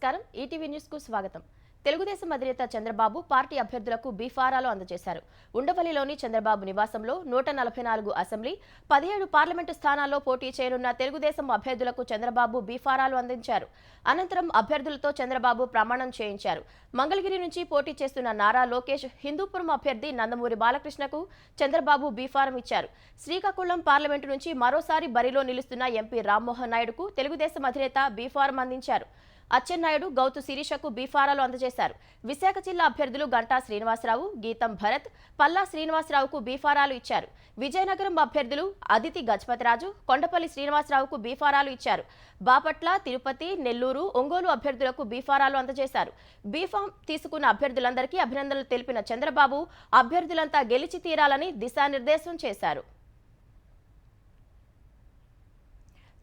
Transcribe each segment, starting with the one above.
నమస్కారం ETV news కు స్వాగతం. తెలుగుదేశం అధినేత చంద్రబాబు పార్టీ అభ్యర్థులకు బీఫారాలు అందజేశారు. ఉండవల్లిలోని చంద్రబాబు నివాసంలో 144 అసెంబ్లీ, 17 పార్లమెంటు స్థానాల్లో పోటీ చేయనున్న తెలుగుదేశం అభ్యర్థులకు చంద్రబాబు బీఫారాలు అందించారు. అనంతరం అభ్యర్థులతో చంద్రబాబు ప్రమాణం చేయించారు. మంగళగిరి నుంచి పోటీ చేస్తున్న నారా లోకేష్, హిందూపురం అభ్యర్థి నందమూరి బాలకృష్ణకు చంద్రబాబు బీఫారం ఇచ్చారు. శ్రీకాకుళం పార్లమెంటు నుంచి మరోసారి బరిలో నిలుస్తున్న ఎంపీ రామ్మోహన్ నాయుడుకు తెలుగుదేశం అధినేత బీఫారం అందించారు. అచ్చెన్నాయుడు, గౌతు శిరీషకు బీఫారాలు అందజేశారు. విశాఖ జిల్లా అభ్యర్థులు గంటా శ్రీనివాసరావు, గీతం భరత్, పల్లా శ్రీనివాసరావుకు బీఫారాలు ఇచ్చారు. విజయనగరం అభ్యర్థులు అదితి గజపతిరాజు, కొండపల్లి శ్రీనివాసరావుకు బీఫారాలు ఇచ్చారు. బాపట్ల, తిరుపతి, నెల్లూరు, ఒంగోలు అభ్యర్థులకు బీఫారాలు అందజేశారు. బీఫామ్ తీసుకున్న అభ్యర్థులందరికీ అభినందనలు తెలిపిన చంద్రబాబు అభ్యర్థులంతా గెలిచి తీరాలని దిశానిర్దేశం చేశారు.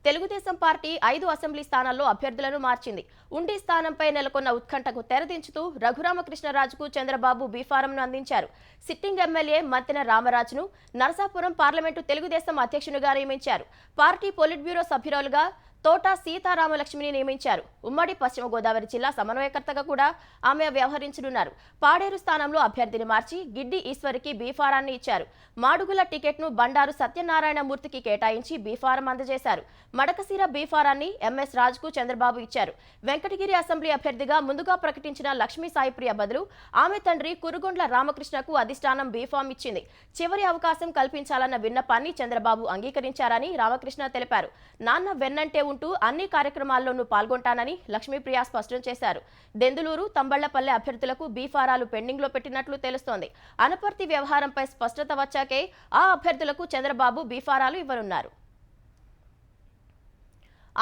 తెలుగుదేశం పార్టీ 5 అసెంబ్లీ స్థానాల్లో అభ్యర్థులను మార్చింది. ఉండి స్థానంపై నెలకొన్న ఉత్కంఠకు తెరదించుతూ రఘురామకృష్ణరాజుకు చంద్రబాబు బీఫారంను అందించారు. సిట్టింగ్ ఎమ్మెల్యే మత్తెన రామరాజును నరసాపురం పార్లమెంటు తెలుగుదేశం అధ్యక్షునిగా నియమించారు. పార్టీ పొలిట్ బ్యూరో సభ్యురాలుగా తోట సీతారామలక్ష్మిని నియమించారు. ఉమ్మడి పశ్చిమ గోదావరి జిల్లా సమన్వయకర్తగా కూడా ఆమె వ్యవహరించనున్నారు. పాడేరు స్థానంలో అభ్యర్థిని మార్చి గిడ్డి ఈశ్వరికి బీఫారాన్ని ఇచ్చారు. మాడుగుల టికెట్ను బండారు సత్యనారాయణమూర్తికి కేటాయించి బీఫారం అందజేశారు. మడకశీర బీఫారాన్ని ఎంఎస్ రాజుకు చంద్రబాబు ఇచ్చారు. వెంకటగిరి అసెంబ్లీ అభ్యర్థిగా ముందుగా ప్రకటించిన లక్ష్మీ సాయిప్రియ బదులు ఆమె తండ్రి కురుగొండ్ల రామకృష్ణకు అధిష్టానం బీఫామ్ ఇచ్చింది. చివరి అవకాశం కల్పించాలన్న విన్నపాన్ని చంద్రబాబు అంగీకరించారని రామకృష్ణ తెలిపారు. నాన్న వెన్నంటే ఉంటూ అన్ని కార్యక్రమాల్లోనూ పాల్గొంటానని లక్ష్మీప్రియ స్పష్టం చేశారు. దెందులూరు, తంబళ్లపల్లె అభ్యర్థులకు బీఫారాలు పెండింగ్ లో పెట్టినట్లు తెలుస్తోంది. అనపర్తి వ్యవహారంపై స్పష్టత వచ్చాకే ఆ అభ్యర్థులకు చంద్రబాబు బీఫారాలు ఇవ్వనున్నారు.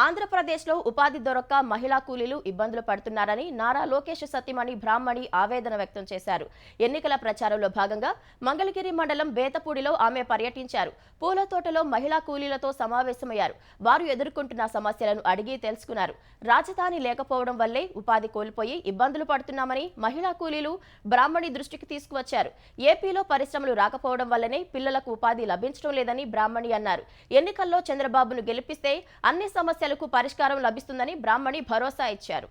ఆంధ్రప్రదేశ్లో ఉపాధి దొరక్క మహిళా కూలీలు ఇబ్బందులు పడుతున్నారని నారా లోకేష్ సతీమణి బ్రాహ్మణి ఆవేదన వ్యక్తం చేశారు. ఎన్నికల ప్రచారంలో భాగంగా మంగళగిరి మండలం బేతపూడిలో ఆమె పర్యటించారు. పూల తోటలో మహిళా కూలీలతో సమావేశమయ్యారు. వారు ఎదుర్కొంటున్న సమస్యలను అడిగి తెలుసుకున్నారు. రాజధాని లేకపోవడం వల్లే ఉపాధి కోల్పోయి ఇబ్బందులు పడుతున్నామని మహిళా కూలీలు బ్రాహ్మణి దృష్టికి తీసుకువచ్చారు. ఏపీలో పరిశ్రమలు రాకపోవడం వల్లనే పిల్లలకు ఉపాధి లభించడం లేదని బ్రాహ్మణి అన్నారు. ఎన్నికల్లో చంద్రబాబును గెలిపిస్తే అన్ని సమస్యలకు పరిష్కారం లభిస్తుందని బ్రాహ్మణి భరోసా ఇచ్చారు.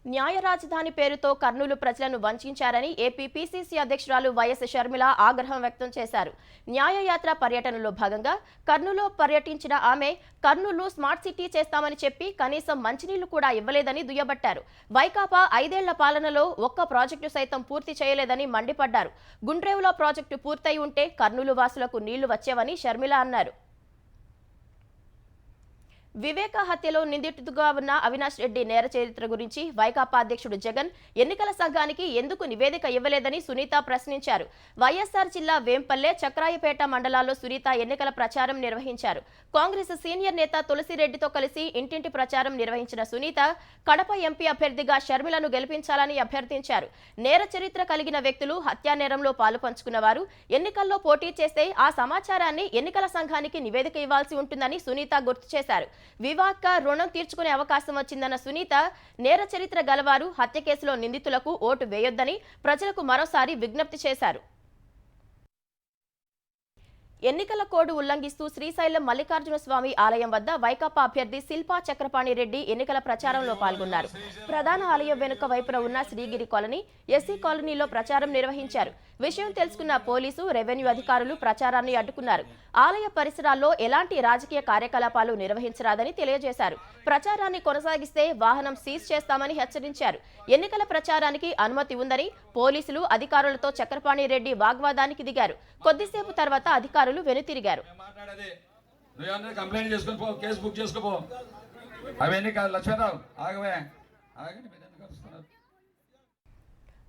న్యాయ రాజధాని పేరుతో కర్నూలు ప్రజలను వంచారని ఏపీ పీసీసీ అధ్యక్షురాలు వైఎస్ షర్మిల ఆగ్రహం వ్యక్తం చేశారు. న్యాయయాత్ర పర్యటనలో భాగంగా కర్నూలులో పర్యటించిన ఆమె కర్నూలు స్మార్ట్ సిటీ చేస్తామని చెప్పి కనీసం మంచినీళ్లు కూడా ఇవ్వలేదని దుయ్యబట్టారు. వైకాపా 5 ఏళ్ల పాలనలో ఒక్క ప్రాజెక్టు సైతం పూర్తి చేయలేదని మండిపడ్డారు. గుండ్రేవులో ప్రాజెక్టు పూర్తయి ఉంటే కర్నూలు వాసులకు నీళ్లు వచ్చేవని షర్మిల అన్నారు. వివేక హత్యలో నిందితుడిగా ఉన్న అవినాష్ రెడ్డి నేర చరిత్ర గురించి వైకాపా అధ్యక్షుడు జగన్ ఎన్నికల సంఘానికి ఎందుకు నివేదిక ఇవ్వలేదని సునీత ప్రశ్నించారు. వైఎస్ఆర్ జిల్లా వేంపల్లె, చక్రాయపేట మండలాల్లో సునీత ఎన్నికల ప్రచారం నిర్వహించారు. కాంగ్రెస్ సీనియర్ నేత తులసిరెడ్డితో కలిసి ఇంటింటి ప్రచారం నిర్వహించిన సునీత కడప ఎంపీ అభ్యర్థిగా షర్మిలను గెలిపించాలని అభ్యర్థించారు. నేర చరిత్ర కలిగిన వ్యక్తులు హత్యా నేరంలో పాలుపంచుకున్న వారు ఎన్నికల్లో పోటీ చేస్తే ఆ సమాచారాన్ని ఎన్నికల సంఘానికి నివేదిక ఇవ్వాల్సి ఉంటుందని సునీత గుర్తు చేశారు. వివాక రుణం తీర్చుకునే అవకాశం వచ్చిందన్న సునీత నేర చరిత్ర గలవారు హత్య కేసులో నిందితులకు ఓటు వేయొద్దని ప్రజలకు మరోసారి విజ్ఞప్తి చేశారు. ఎన్నికల కోడ్ ఉల్లంఘిస్తూ శ్రీశైలం మల్లికార్జున స్వామి ఆలయం వద్ద వైకాపా అభ్యర్థి శిల్పా చక్రపాణి రెడ్డి ఎన్నికల ప్రచారంలో పాల్గొన్నారు. ప్రధాన ఆలయం వెనుక వైపున ఉన్న శ్రీగిరి కాలనీ, ఎస్సీ కాలనీలో ప్రచారం నిర్వహించారు. విషయం తెలుసుకున్న పోలీసు, రెవెన్యూ అధికారులు ప్రచారాన్ని అడ్డుకున్నారు. ఆలయ పరిసరాల్లో ఎలాంటి రాజకీయ కార్యకలాపాలు నిర్వహించరాదని తెలియజేశారు. ప్రచారాన్ని కొనసాగిస్తే వాహనం సీజ్ చేస్తామని హెచ్చరించారు. ఎన్నికల ప్రచారానికి అనుమతి ఉందని పోలీసులు అధికారులతో చక్రపాణి రెడ్డి వాగ్వాదానికి దిగారు. కొద్దిసేపు తర్వాత అధికారులు వెనుతిరిగారు.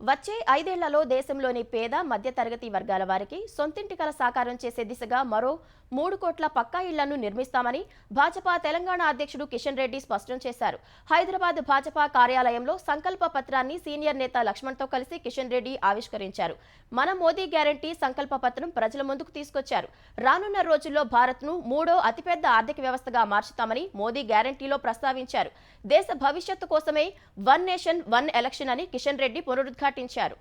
వచ్చే 5 ఏళ్లలో దేశంలోని పేద, మధ్యతరగతి వర్గాల వారికి సొంతింటి కల సాకారం చేసే దిశగా మరో 3 కోట్ల పక్కా ఇళ్లను నిర్మిస్తామని భాజపా తెలంగాణ అధ్యక్షుడు కిషన్ రెడ్డి స్పష్టం చేశారు. హైదరాబాద్ భాజపా కార్యాలయంలో సంకల్ప పత్రాన్ని సీనియర్ నేత లక్ష్మణ్తో కలిసి కిషన్ రెడ్డి ఆవిష్కరించారు. మన మోదీ గ్యారంటీ సంకల్ప పత్రం ప్రజల ముందుకు తీసుకొచ్చారు. రానున్న రోజుల్లో భారత్ను 3వ అతిపెద్ద ఆర్థిక వ్యవస్థగా మార్చుతామని మోదీ గ్యారంటీలో ప్రస్తావించారు. దేశ భవిష్యత్తు కోసమే 1 నేషన్ 1 ఎలక్షన్ అని కిషన్ రెడ్డి పునరుద్ఘాటించారు.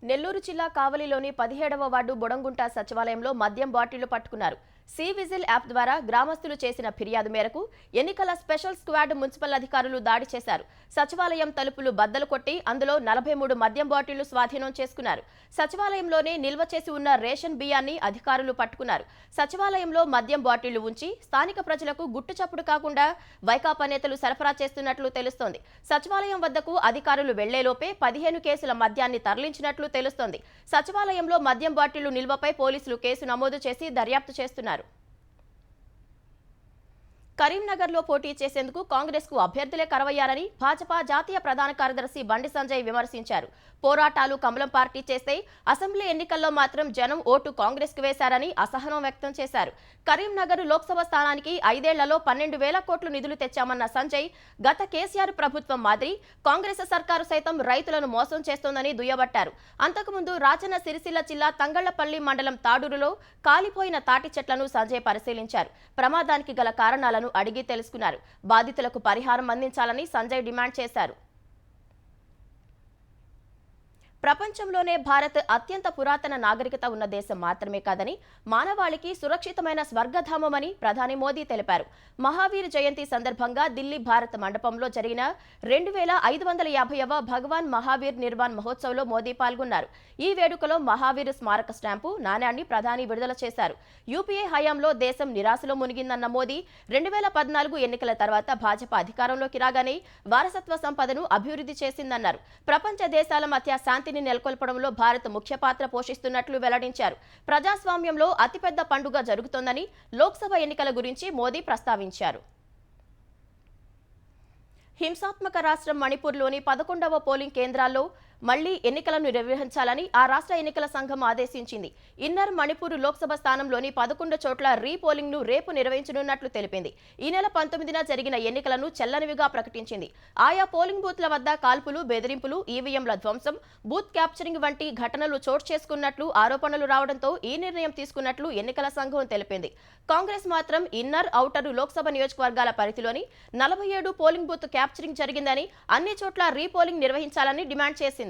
నెల్లూరు జిల్లా కావలిలోని 17వ వార్డు బొడంగుంట సచివాలయంలో మద్యం బాటిళ్లు పట్టుకున్నారు. సి విజిల్ యాప్ ద్వారా గ్రామస్తులు చేసిన ఫిర్యాదు మేరకు ఎన్నికల స్పెషల్ స్క్వాడ్ మున్సిపల్ అధికారులు దాడి చేశారు. సచివాలయం తలుపులు బద్దలు కొట్టి అందులో 43 మద్యం బాటిళ్లు స్వాధీనం చేసుకున్నారు. సచివాలయంలోనే నిల్వ చేసి ఉన్న రేషన్ బియ్యాన్ని అధికారులు పట్టుకున్నారు. సచివాలయంలో మద్యం బాటిళ్లు ఉంచి స్థానిక ప్రజలకు గుట్టుచప్పుడు కాకుండా వైకాపా నేతలు సరఫరా చేస్తున్నట్లు తెలుస్తోంది. సచివాలయం వద్దకు అధికారులు వెళ్లేలోపే 15 కేసుల మద్యాన్ని తరలించినట్లు తెలుస్తోంది. సచివాలయంలో మద్యం బాటిళ్లు నిల్వపై పోలీసులు కేసు నమోదు చేసి దర్యాప్తు చేస్తున్నారు. కరీంనగర్లో పోటీ చేసేందుకు కాంగ్రెస్కు అభ్యర్థులే కరవయ్యారని భాజపా జాతీయ ప్రధాన కార్యదర్శి బండి సంజయ్ విమర్శించారు. పోరాటాలు కమలం పార్టీ చేస్తే అసెంబ్లీ ఎన్నికల్లో మాత్రం జనం ఓటు కాంగ్రెస్కు వేశారని అసహనం వ్యక్తం చేశారు. కరీంనగర్ లోక్సభ స్థానానికి 5 ఏళ్లలో 12,000 కోట్లు నిధులు తెచ్చామన్న సంజయ్ గత కేసీఆర్ ప్రభుత్వం మాదిరి కాంగ్రెస్ సర్కారు సైతం రైతులను మోసం చేస్తోందని దుయ్యబట్టారు. అంతకుముందు రాజన్న సిరిసిల్ల జిల్లా తంగళ్లపల్లి మండలం తాడూరులో కాలిపోయిన తాటి చెట్లను సంజయ్ పరిశీలించారు. ప్రమాదానికి గల కారణాలను అడిగి తెలుసుకున్నారు. బాధితులకు పరిహారం అందించాలని సంజయ్ డిమాండ్ చేశారు. ప్రపంచంలోనే భారత్ అత్యంత పురాతన నాగరికత ఉన్న దేశం మాత్రమే కాదని మానవాళికి సురక్షితమైన స్వర్గధామమని ప్రధాని మోదీ తెలిపారు. మహావీర్ జయంతి సందర్భంగా ఢిల్లీ భారత మండపంలో జరిగిన 2550వ భగవాన్ మహావీర్ నిర్వాణ్ మహోత్సవ్లో మోదీ పాల్గొన్నారు. ఈ వేడుకలో మహావీర్ స్మారక స్టాంపు నాణ్యాన్ని ప్రధాని విడుదల చేశారు. యూపీఏ హయాంలో దేశం నిరాశలో మునిగిందన్న మోదీ 2014 ఎన్నికల తర్వాత భాజపా అధికారంలోకి రాగానే వారసత్వ సంపదను అభివృద్ధి చేసిందన్నారు. ప్రపంచ దేశాల మధ్య శాంతిని నెలకొల్పడంలో భారత్ ముఖ్య పాత్ర పోషిస్తున్నట్లు వెల్లడించారు. ప్రజాస్వామ్యంలో అతిపెద్ద పండుగ జరుగుతోందని లోక్సభ ఎన్నికల గురించి మోదీ ప్రస్తావించారు. హింసాత్మక రాష్ట్రం మణిపూర్లోని 11వ పోలింగ్ కేంద్రాల్లో మళ్లీ ఎన్నికలను నిర్వహించాలని ఆ రాష్ట్ర ఎన్నికల సంఘం ఆదేశించింది. ఇన్నర్ మణిపూర్ లోక్సభ స్థానంలోని 11 చోట్ల రీపోలింగ్ ను రేపు నిర్వహించనున్నట్లు తెలిపింది. ఈ నెల 19న జరిగిన ఎన్నికలను చెల్లనివిగా ప్రకటించింది. ఆయా పోలింగ్ బూత్ల వద్ద కాల్పులు, బెదిరింపులు, ఈవీఎంల ధ్వంసం, బూత్ క్యాప్చరింగ్ వంటి ఘటనలు చోటు చేసుకున్నట్లు ఆరోపణలు రావడంతో ఈ నిర్ణయం తీసుకున్నట్లు ఎన్నికల సంఘం తెలిపింది. కాంగ్రెస్ మాత్రం ఇన్నర్, ఔటర్ లోక్సభ నియోజకవర్గాల పరిధిలోని 47 పోలింగ్ బూత్ క్యాప్చరింగ్ జరిగిందని, అన్ని చోట్ల రీపోలింగ్ నిర్వహించాలని డిమాండ్ చేసింది.